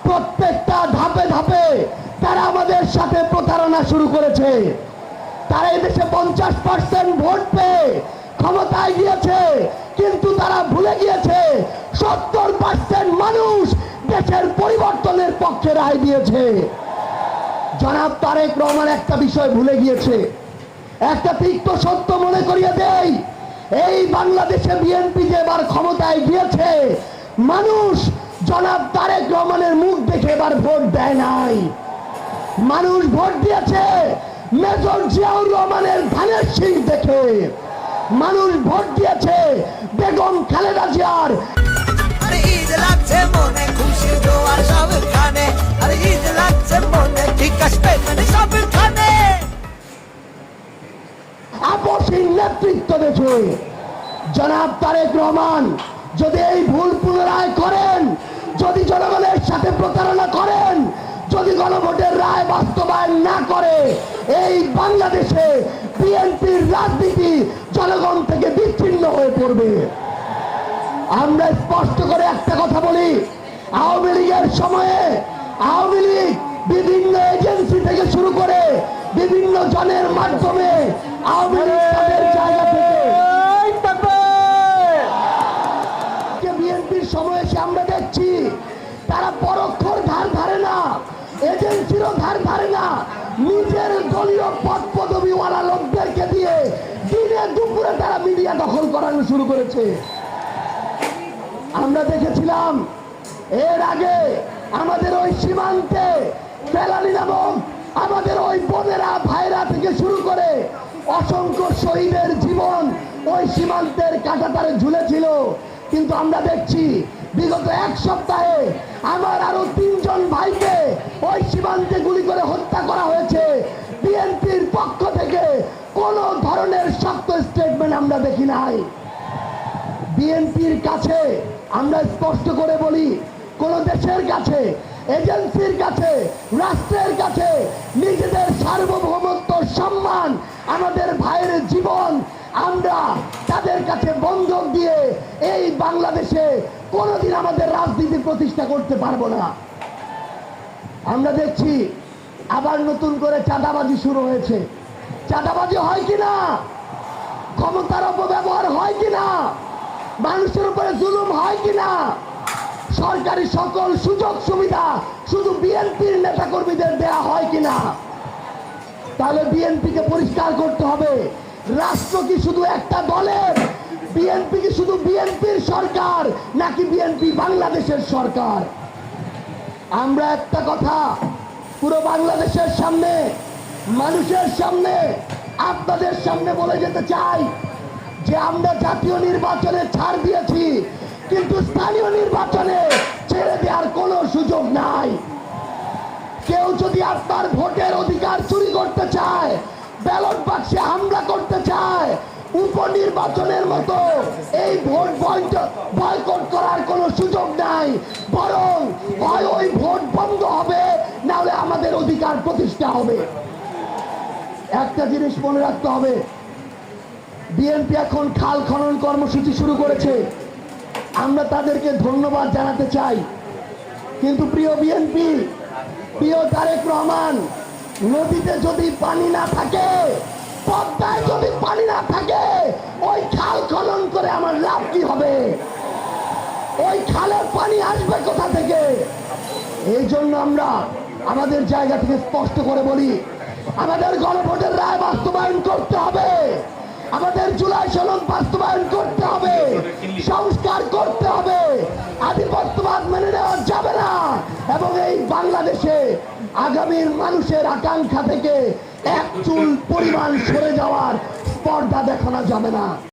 প্রত্যেকটা ধাপে ধাপে তারা আমাদের সাথে প্রতারণা শুরু করেছে। তারা এই দেশে 50% ভোট পেয়ে ক্ষমতায় গিয়েছে, কিন্তু তারা ভুলে গিয়েছে 70% মানুষ দেশের পরিবর্তনের পক্ষে রায় দিয়েছে। জনাব তারেক রহমান একটা বিষয় ভুলে গিয়েছে, একটা তিক্ত সত্য মনে করিয়ে দেই। এই বাংলাদেশে বিএনপি যে এবার ক্ষমতায় গিয়েছে, মানুষ জনাব তারেক রহমানের মুখ দেখে এবার ভোট দেয় নাই। মানুষ ভোট দিয়েছে মেজর জিয়াউর রহমানের ধানের শীষ দেখে। মানুষ ভোট দিয়েছে বেগম খালেদা জিয়ার। আরে ঈদ লাগছে মনে, খুশি জোয়ার সবখানে। আরে ঈদ লাগছে মনে, ঠিক আসবে মানে সবখানে। আপসহীন নেতৃত্ব দেখে জনাব তারেক রহমান যদি এই ভুল পুনরায় করেন, যদি জনগণের সাথে প্রতারণা করেন, যদি গণভোটের রায় বাস্তবায়ন না করে, এই বাংলাদেশে বিএনপির রাজনীতি জনগণ থেকে বিচ্ছিন্ন হয়ে পড়বে। আমরা স্পষ্ট করে একটা কথা বলি, আওয়ামী লীগের সময়ে আওয়ামী লীগ বিভিন্ন এজেন্সি থেকে শুরু করে বিভিন্ন জনের মাধ্যমে আওয়ামী লীগ তাদের জায়গা থেকে বিএনপির সময় এসে আমরা দেখছি তারা পরোক্ষর ধার ধারে না, এজেন্সিরও ধার ধারে না, নিজের দলীয় পদ পদবিওয়ালা লোকদেরকে দিয়ে দিনে দুপুরে তারা মিডিয়া দখল করানো শুরু করেছে। আমরা দেখেছিলাম এর আগে আমাদের ওই সীমান্তে ফেলানি নামক আমাদের ওই বোনেরা ভাইরা থেকে শুরু করে অসংখ্য শহীদের জীবন ওই সীমান্তের কাঁটাতারে ঝুলেছিল। কিন্তু আমরা দেখছি বিগত এক সপ্তাহে আমার আরো 3 জন ভাইকে ওই সীমান্তে গুলি করে হত্যা করা হয়েছে। বিএনপির পক্ষ থেকে কোনো ধরনের শক্ত স্টেটমেন্ট আমরা দেখি নাই। বিএনপির কাছে আমরা স্পষ্ট করে বলি, কোন দেশের কাছে, এজেন্সির কাছে, রাষ্ট্রের কাছে নিজেদের সার্বভৌমত্ব, সম্মান, আমাদের ভাইয়ের জীবন আমরা তাদের কাছে বন্ধক দিয়ে এই বাংলাদেশে কোনোদিন আমাদের রাজনীতি প্রতিষ্ঠা করতে পারবো না। আমরা দেখছি আবার নতুন করে চাঁদাবাজি শুরু হয়েছে। চাঁদাবাজি হয় কিনা, ক্ষমতার অপব্যবহার হয় কিনা, মানুষের উপরে জুলুম হয় কিনা, সরকারি সকল সুযোগ সুবিধা শুধু বিএনপির নেতা কর্মীদের দেয়া হয় কিনা, তাহলে বিএনপিকে পরিষ্কার করতে হবে। রাষ্ট্র কি শুধু একটা দলের? বিএনপি কি শুধু বিএনপির সরকার, নাকি বিএনপি বাংলাদেশের সরকার? আমরা একটা কথা পুরো বাংলাদেশের সামনে, মানুষের সামনে, আপনাদের সামনে বলে যেতে চাই যে আমরা জাতীয় নির্বাচনে ছাড় দিয়েছি, কিন্তু স্থানীয় নির্বাচনে ছেড়ে দেওয়ার কোনো সুযোগ নাই। কেউ যদি আপনার ভোটের অধিকার চুরি করতে চায়, ব্যালট বাক্সে হামলা করতে চায়, উপনির্বাচনের মতো এই ভোট বয়কট করার কোনো সুযোগ নাই। বরং হয় ওই ভোট বন্ধ হবে, না হলে আমাদের অধিকার প্রতিষ্ঠা হবে। একটা জিনিস মনে রাখতে হবে, বিএনপি এখন খাল খনন কর্মসূচি শুরু করেছে, আমরা তাদেরকে ধন্যবাদ জানাতে চাই। কিন্তু প্রিয় বিএনপি, প্রিয় তারেক রহমান, নদীতে যদি পানি না থাকে, পদ্মায় যদি পানি না থাকে, ওই খাল খনন করে আমার লাভ কি হবে? ওই খালের পানি আসবে কোথা থেকে? এই জন্য আমরা আমাদের জায়গা থেকে স্পষ্ট করে বলি, আমাদের গণভোটের রায় বাস্তবায়ন করতে হবে, আমাদের জুলাই সনদ বাস্তবায়ন করতে হবে, সংস্কার করতে হবে। আধিপত্যবাদ মেনে নেওয়া যাবে না, এবং এই বাংলাদেশে আগামীর মানুষের আকাঙ্ক্ষা থেকে এক চুল পরিমাণ সরে যাওয়ার স্পর্ধা দেখানো যাবে না।